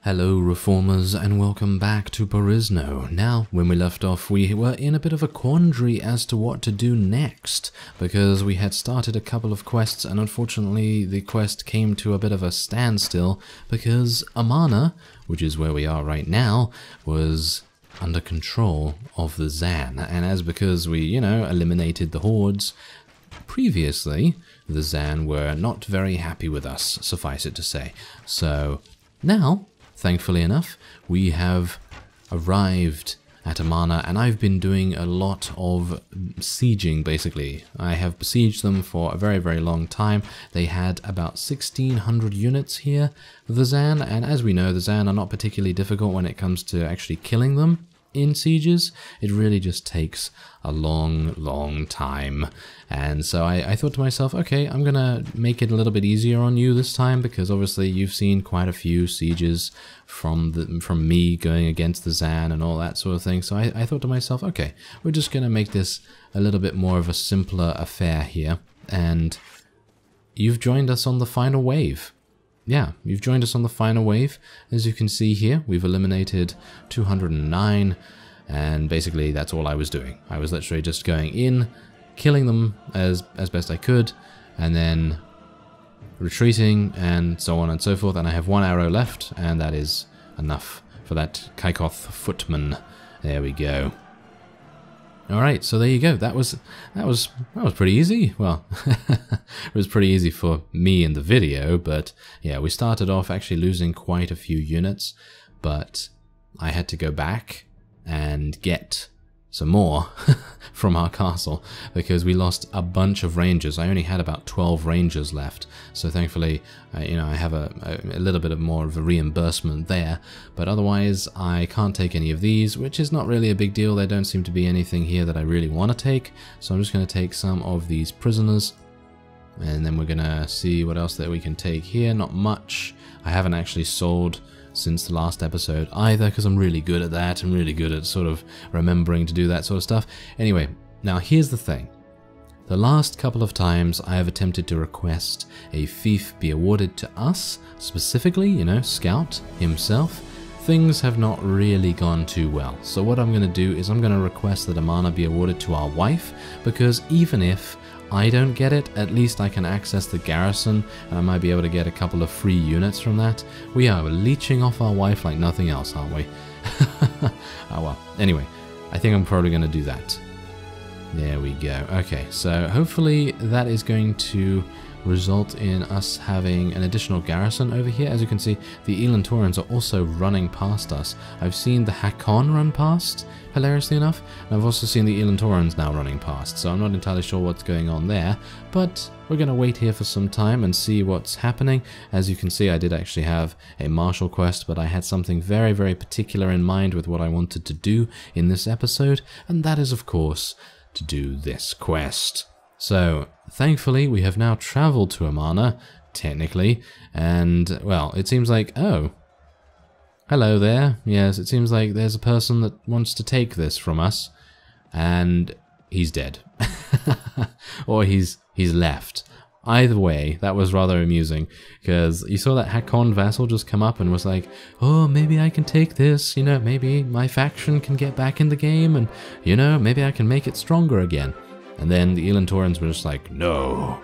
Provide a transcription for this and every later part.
Hello Reformers and welcome back to Perisno. Now, when we left off, we were in a bit of a quandary as to what to do next, because we had started a couple of quests and unfortunately the quest came to a bit of a standstill because Amana, which is where we are right now, was under control of the Zan. And as because we, eliminated the hordes previously, the Zan were not very happy with us, suffice it to say. So now, thankfully enough, we have arrived at Amana, and I've been doing a lot of sieging, basically. I have besieged them for a very, very long time. They had about 1,600 units here, the Zan, and as we know, the Zan are not particularly difficult when it comes to actually killing them in sieges. It really just takes a long, long time. And so I thought to myself, okay, I'm gonna make it a little bit easier on you this time, because obviously you've seen quite a few sieges from me going against the Zan and all that sort of thing. So I thought to myself, okay, we're just gonna make this a little bit more of a simpler affair here. And you've joined us on the final wave. Yeah, you've joined us on the final wave. As you can see here, we've eliminated 209, and basically that's all I was doing. I was literally just going in, killing them as best I could, and then retreating, and so on and so forth. And I have one arrow left, and that is enough for that Kaikoth footman. There we go. Alright, so there you go. That was pretty easy. Well, it was pretty easy for me in the video, but yeah, we started off actually losing quite a few units, but I had to go back and get some more from our castle because we lost a bunch of rangers. I only had about 12 rangers left, so thankfully I have a little bit more of a reimbursement there, but otherwise I can't take any of these, which is not really a big deal. There don't seem to be anything here that I really want to take, so I'm just going to take some of these prisoners, and then we're going to see what else that we can take here. Not much. I haven't actually sold since the last episode either, because I'm really good at that. I'm really good at sort of remembering to do that sort of stuff. Anyway, now here's the thing. The last couple of times I have attempted to request a fief be awarded to us, specifically, Scout himself, things have not really gone too well. So what I'm going to do is I'm going to request that Amana be awarded to our wife, because even if I don't get it, at least I can access the garrison, and I might be able to get a couple of free units from that. We are leeching off our wife like nothing else, aren't we? Oh well. Anyway, I think I'm probably going to do that. There we go. Okay, so hopefully that is going to result in us having an additional garrison over here. As you can see, the Elantorans are also running past us. I've seen the Hakon run past, hilariously enough, and I've also seen the Elantorans now running past, so I'm not entirely sure what's going on there, but we're going to wait here for some time and see what's happening. As you can see, I did actually have a martial quest, but I had something very, very particular in mind with what I wanted to do in this episode, and that is, of course, to do this quest. So, thankfully, we have now traveled to Amana, technically, and, well, it seems like, oh, hello there. Yes, it seems like there's a person that wants to take this from us, and he's dead. Or he's left. Either way, that was rather amusing, because you saw that Hakon vassal just come up and was like, oh, maybe I can take this, maybe my faction can get back in the game, and, maybe I can make it stronger again. And then the Elantorans were just like, no.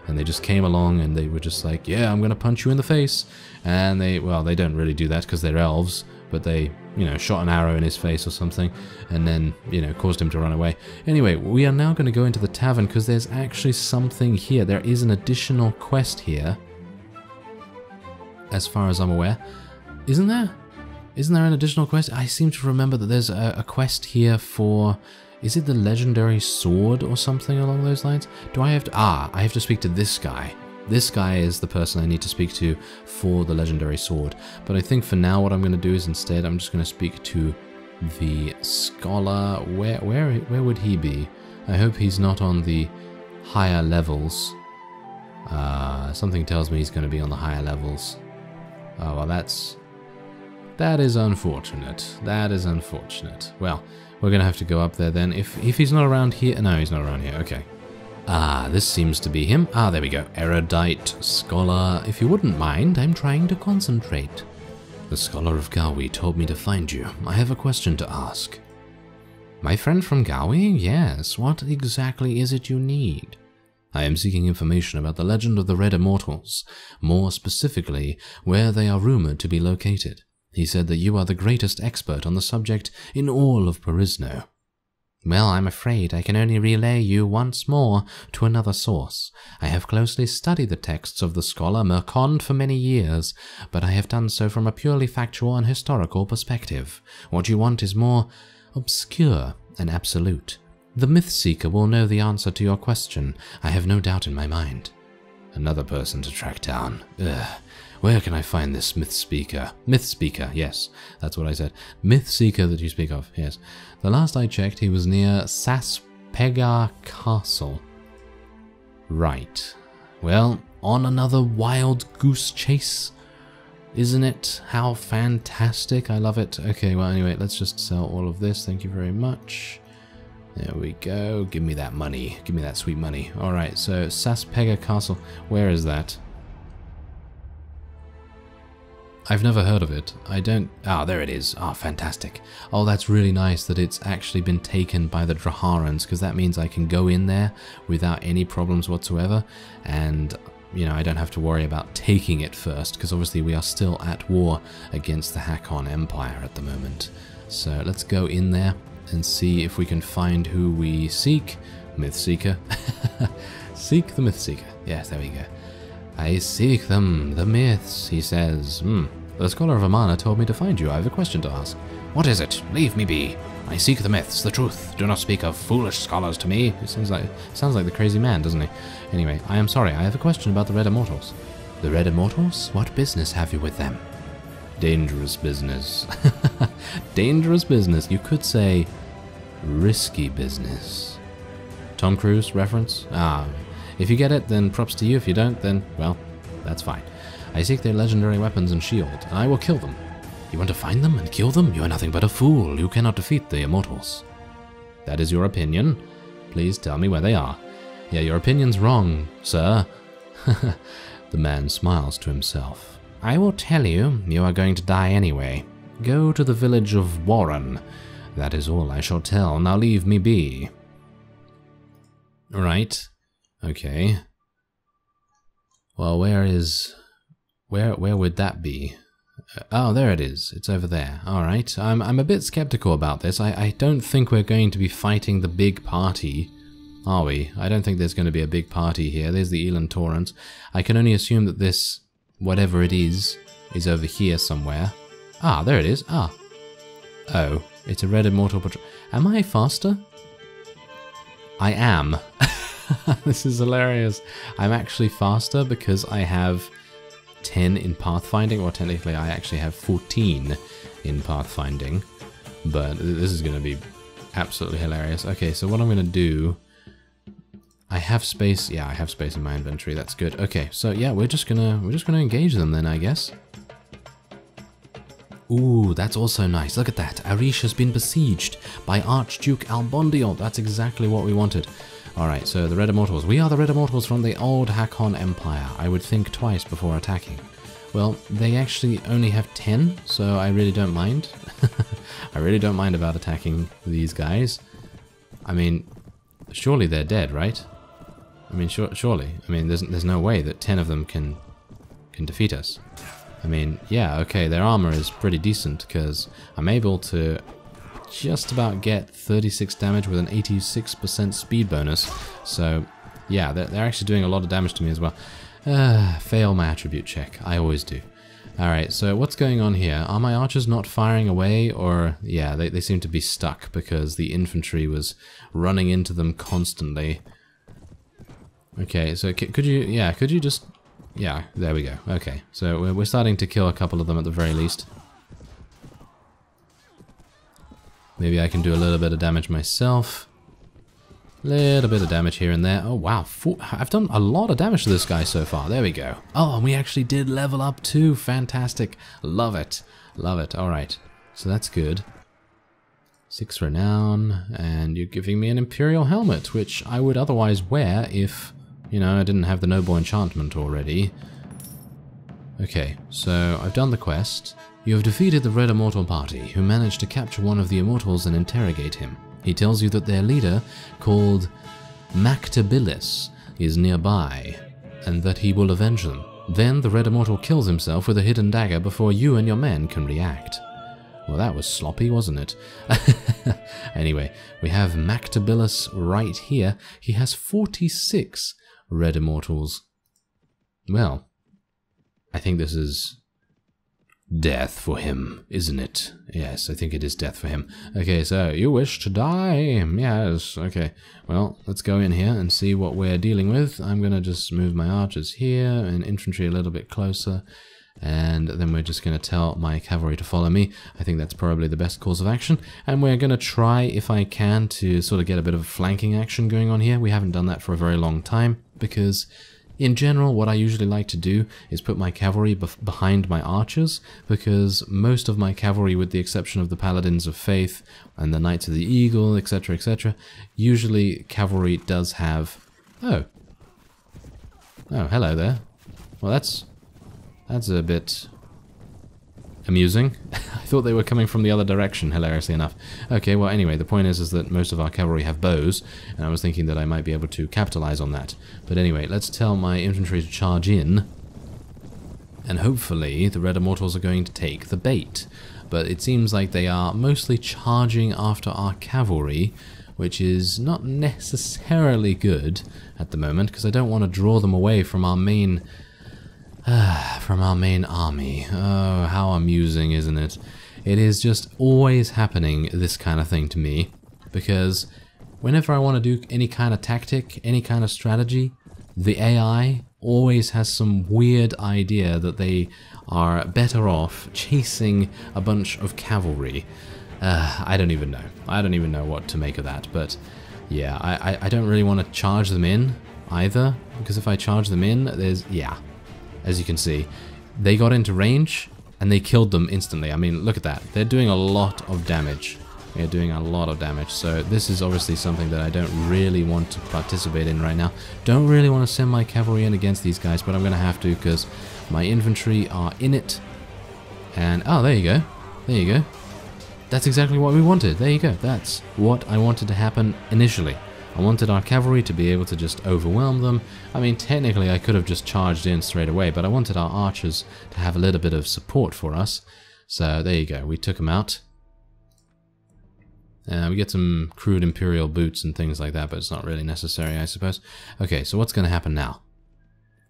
And they just came along and they were just like, yeah, I'm going to punch you in the face. And they don't really do that because they're elves, but they, shot an arrow in his face or something and then, caused him to run away. Anyway, we are now going to go into the tavern because there's actually something here. There is an additional quest here, as far as I'm aware. Isn't there? Isn't there an additional quest? I seem to remember that there's a quest here for... Is it the legendary sword or something along those lines? Do I have to... I have to speak to this guy. This guy is the person I need to speak to for the legendary sword. But I think for now what I'm going to do is instead I'm just going to speak to the scholar. Where would he be? I hope he's not on the higher levels. Something tells me he's going to be on the higher levels. Oh, well, that is unfortunate. That is unfortunate. Well, we're going to have to go up there then. If he's not around here... No, he's not around here. Okay. This seems to be him. There we go. Erudite scholar. If you wouldn't mind, I'm trying to concentrate. The Scholar of Gawi told me to find you. I have a question to ask. My friend from Gawi? Yes. What exactly is it you need? I am seeking information about the legend of the Red Immortals, more specifically, where they are rumored to be located. He said that you are the greatest expert on the subject in all of Perisno. Well, I'm afraid I can only relay you once more to another source. I have closely studied the texts of the scholar Mercond for many years, but I have done so from a purely factual and historical perspective. What you want is more obscure and absolute. The Myth Seeker will know the answer to your question, I have no doubt in my mind. Another person to track down. Ugh. Where can I find this Myth Speaker? Myth Speaker, yes, that's what I said. Myth Seeker that you speak of, yes. The last I checked, he was near Saspega Castle. Right. Well, on another wild goose chase, isn't it? How fantastic, I love it. Okay, well anyway, let's just sell all of this, thank you very much. There we go, give me that money, give me that sweet money. Alright, so Saspega Castle, where is that? I've never heard of it. I don't... Ah, there it is. Ah, fantastic. Oh, that's really nice that it's actually been taken by the Draharans, because that means I can go in there without any problems whatsoever, and, you know, I don't have to worry about taking it first, because obviously we are still at war against the Hakon Empire at the moment. So let's go in there and see if we can find who we seek. Myth Seeker. Seek the Myth Seeker. Yes, there we go. I seek them, the myths, he says. The Scholar of Amana told me to find you. I have a question to ask. What is it? Leave me be. I seek the myths, the truth. Do not speak of foolish scholars to me. It sounds like the crazy man, doesn't he? Anyway, I am sorry. I have a question about the Red Immortals. The Red Immortals? What business have you with them? Dangerous business. Dangerous business. You could say risky business. Tom Cruise reference? Ah, if you get it, then props to you. If you don't, then, well, that's fine. I seek their legendary weapons and shield, and I will kill them. You want to find them and kill them? You are nothing but a fool. You cannot defeat the Immortals. That is your opinion. Please tell me where they are. Yeah, your opinion's wrong, sir. The man smiles to himself. I will tell you. You are going to die anyway. Go to the village of Warren. That is all I shall tell. Now leave me be. Right. Okay. Well, where would that be? Oh, there it is. It's over there. Alright. I'm a bit skeptical about this. I don't think we're going to be fighting the big party, are we? I don't think there's going to be a big party here. There's the Elan Torrent. I can only assume that this, whatever it is over here somewhere. Ah, there it is. Ah. Oh, it's a Red Immortal Patrol. Am I faster? I am. This is hilarious. I'm actually faster because I have 10 in pathfinding, or technically I actually have 14 in pathfinding, but this is going to be absolutely hilarious. Okay, so what I'm going to do, I have space. Yeah, I have space in my inventory. That's good. Okay, so yeah, we're just gonna engage them then, I guess. Ooh, that's also nice. Look at that. Arish has been besieged by Archduke Albondiel. That's exactly what we wanted. Alright, so the Red Immortals. We are the Red Immortals from the old Hakon Empire. I would think twice before attacking. Well, they actually only have 10, so I really don't mind. I really don't mind about attacking these guys. I mean, surely they're dead, right? I mean, surely. I mean, there's no way that 10 of them can defeat us. I mean, yeah, okay, their armor is pretty decent, because I'm able to just about get 36 damage with an 86% speed bonus. So, yeah, they're actually doing a lot of damage to me as well. Fail my attribute check. I always do. Alright, so what's going on here? Are my archers not firing away? Or, yeah, they seem to be stuck because the infantry was running into them constantly. Okay, so could you just... Yeah, there we go. Okay, so we're starting to kill a couple of them at the very least. Maybe I can do a little bit of damage myself. Little bit of damage here and there. Oh wow, I've done a lot of damage to this guy so far. There we go. Oh, and we actually did level up too. Fantastic. Love it. Love it. Alright, so that's good. 6 renown, and you're giving me an Imperial helmet, which I would otherwise wear if, you know, I didn't have the Noble Enchantment already. Okay, so I've done the quest. You have defeated the Red Immortal party, who managed to capture one of the Immortals and interrogate him. He tells you that their leader, called Mactabilis, is nearby, and that he will avenge them. Then the Red Immortal kills himself with a hidden dagger before you and your men can react. Well, that was sloppy, wasn't it? Anyway, we have Mactabilis right here. He has 46 Red Immortals. Well, I think this is death for him, isn't it? Yes, I think it is death for him. Okay, so you wish to die? Yes, okay. Well, let's go in here and see what we're dealing with. I'm going to just move my archers here and infantry a little bit closer. And then we're just going to tell my cavalry to follow me. I think that's probably the best course of action. And we're going to try, if I can, to sort of get a bit of flanking action going on here. We haven't done that for a very long time because, in general, what I usually like to do is put my cavalry behind my archers, because most of my cavalry, with the exception of the Paladins of Faith and the Knights of the Eagle, etc., usually cavalry does have... Oh, hello there. Well, that's a bit amusing. I thought they were coming from the other direction, hilariously enough. Okay, well, anyway, the point is that most of our cavalry have bows, and I was thinking that I might be able to capitalize on that. But anyway, let's tell my infantry to charge in, and hopefully the Red Immortals are going to take the bait. But it seems like they are mostly charging after our cavalry, which is not necessarily good at the moment, because I don't want to draw them away from our main... from our main army. Oh, how amusing, isn't it? It is just always happening, this kind of thing to me, because whenever I want to do any kind of tactic, any kind of strategy, the AI always has some weird idea that they are better off chasing a bunch of cavalry. I don't even know. I don't even know what to make of that, but yeah, I don't really want to charge them in either, because if I charge them in, yeah. As you can see, they got into range and they killed them instantly. I mean, look at that. They're doing a lot of damage. They're doing a lot of damage. So this is obviously something that I don't really want to participate in right now. Don't really want to send my cavalry in against these guys, but I'm going to have to because my infantry are in it. And, oh, there you go. There you go. That's exactly what we wanted. There you go. That's what I wanted to happen initially. I wanted our cavalry to be able to just overwhelm them. I mean, technically I could have just charged in straight away, but I wanted our archers to have a little bit of support for us. So there you go, we took them out. We get some crude Imperial boots and things like that, but it's not really necessary, I suppose. Okay, so what's going to happen now?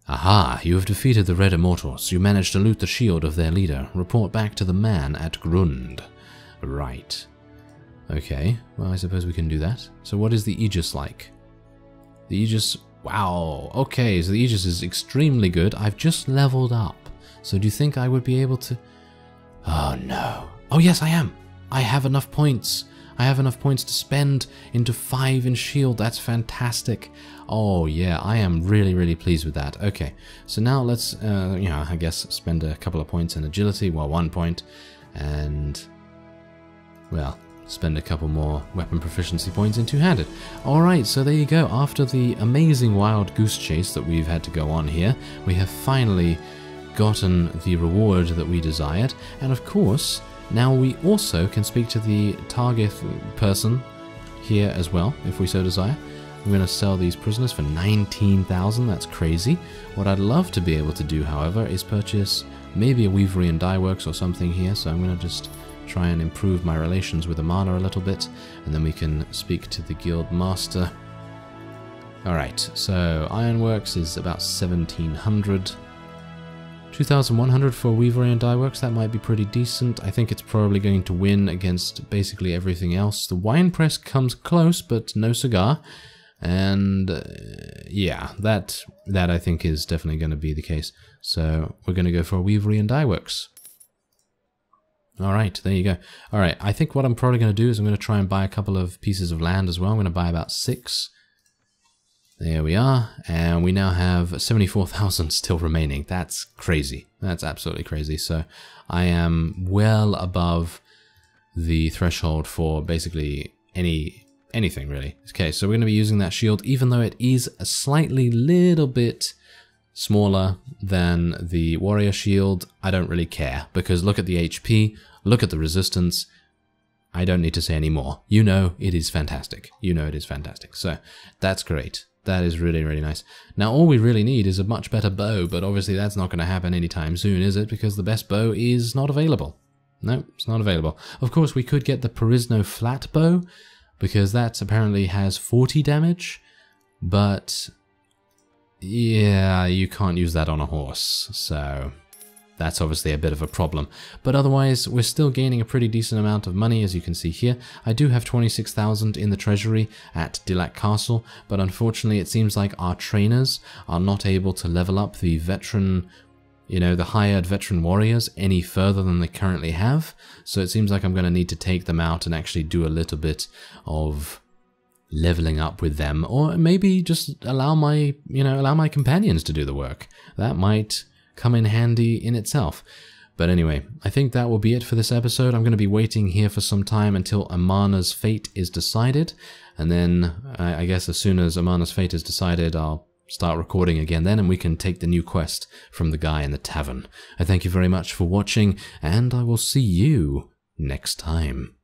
Aha, you have defeated the Red Immortals. You managed to loot the shield of their leader. Report back to the man at Grund. Right. Okay, well, I suppose we can do that. So what is the Aegis like? The Aegis... Wow, okay, so the Aegis is extremely good. I've just leveled up. So do you think I would be able to... Oh, no. Oh, yes, I am. I have enough points. I have enough points to spend into 5 in shield. That's fantastic. Oh, yeah, I am really, really pleased with that. Okay, so now let's, you know, I guess spend a couple of points in agility. Well, 1 point. And, well... spend a couple more weapon proficiency points in two-handed. Alright, so there you go. After the amazing wild goose chase that we've had to go on here, we have finally gotten the reward that we desired. And of course, now we also can speak to the target person here as well, if we so desire. I'm going to sell these prisoners for 19,000. That's crazy. What I'd love to be able to do, however, is purchase maybe a weavery and dye works or something here. So I'm going to just try and improve my relations with Amana a little bit, and then we can speak to the guild master. Alright, so Ironworks is about 1,700. 2,100 for Weavery and Dye Works, that might be pretty decent. I think it's probably going to win against basically everything else. The wine press comes close, but no cigar. And yeah, that I think is definitely going to be the case. So we're going to go for Weavery and Dye Works. Alright, there you go. Alright, I think what I'm probably going to do is I'm going to try and buy a couple of pieces of land as well. I'm going to buy about 6. There we are. And we now have 74,000 still remaining. That's crazy. That's absolutely crazy. So I am well above the threshold for basically anything really. Okay, so we're going to be using that shield, even though it is a little bit smaller than the warrior shield, I don't really care, because look at the HP, look at the resistance. I don't need to say any more. You know it is fantastic. You know it is fantastic. So that's great. That is really, really nice. Now all we really need is a much better bow, but obviously that's not going to happen anytime soon, is it? Because the best bow is not available. No, it's not available. Of course, we could get the Perisno flat bow, because that apparently has 40 damage, but yeah, you can't use that on a horse, so that's obviously a bit of a problem. But otherwise, we're still gaining a pretty decent amount of money, as you can see here. I do have 26,000 in the treasury at Dilac Castle, but unfortunately it seems like our trainers are not able to level up the veteran, you know, the hired veteran warriors any further than they currently have. So it seems like I'm going to need to take them out and actually do a little bit of leveling up with them, or maybe just allow my companions to do the work. That might come in handy in itself. But anyway, I think that will be it for this episode. I'm going to be waiting here for some time until Amana's fate is decided, and then I guess as soon as Amana's fate is decided, I'll start recording again then, and we can take the new quest from the guy in the tavern. I thank you very much for watching, and I will see you next time.